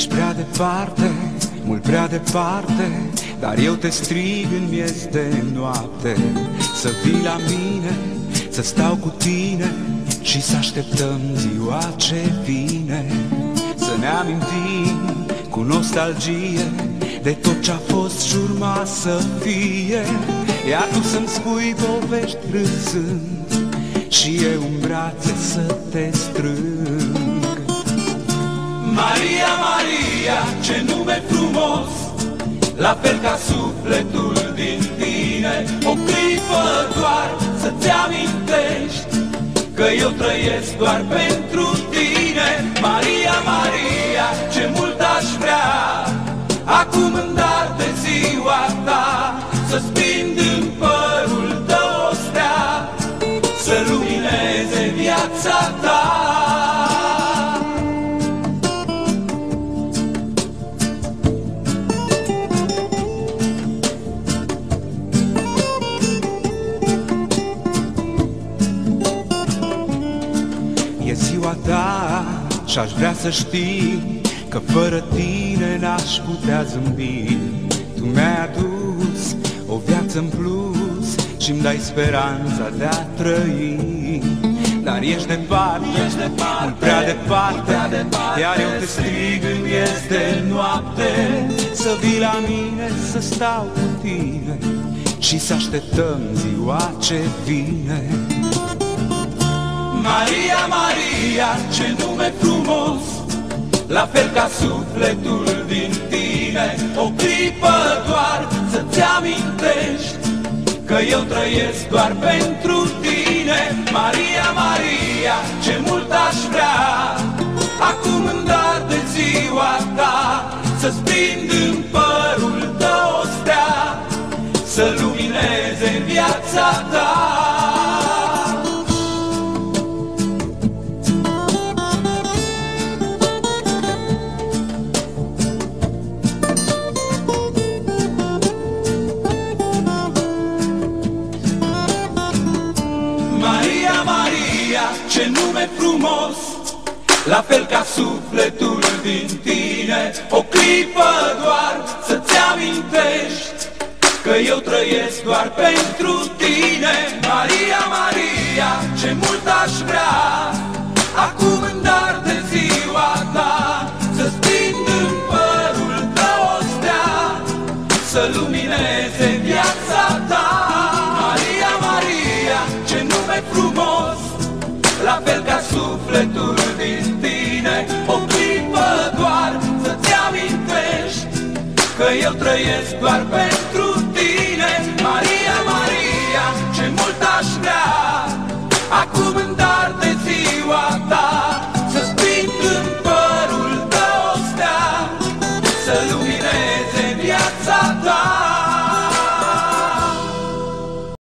Ești prea departe, mult prea departe, dar eu te strig în miez de noapte. Să vii la mine, să stau cu tine și să așteptăm ziua ce vine. Să ne amintim cu nostalgie de tot ce-a fost și urma să fie. Iar tu să-mi spui povești râzând și eu în brațe să te strâng. Maria, Maria, ce nume frumos, la fel ca sufletul din tine. O clipă doar să-ți amintești că eu trăiesc doar pentru tine. Maria, Maria, ce mult aș vrea acum în dar de ziua ta să-ți prind în părul tău o stea, să lumineze viața ta. E ziua ta și-aș vrea să știi că fără tine n-aș putea zâmbi. Tu mi-ai adus o viață în plus și-mi dai speranța de a trăi. Dar ești departe, mult prea departe, iar eu te strig în miez de noapte. Să vii la mine, să stau cu tine și să așteptăm ziua ce vine. Maria, Maria, ce nume frumos, la fel ca sufletul din tine. O clipă doar să-ți amintești că eu trăiesc doar pentru tine. Maria, Maria, ce mult aș vrea acum în dar de ziua ta să-ți prind în părul tău o stea, să lumineze viața ta. Ce nume frumos, la fel ca sufletul din tine. O clipă doar să-ți amintești că eu trăiesc doar pentru tine. Maria, Maria, ce mult aș vrea acum în dar de ziua ta să-ți prind în părul tău o stea, să lumineze viața ta. Maria, Maria, ce nume frumos, la fel ca sufletul din tine. O clipă doar să-ți amintești că eu trăiesc doar pentru tine. Maria, Maria, ce mult aș vrea acum în dar de ziua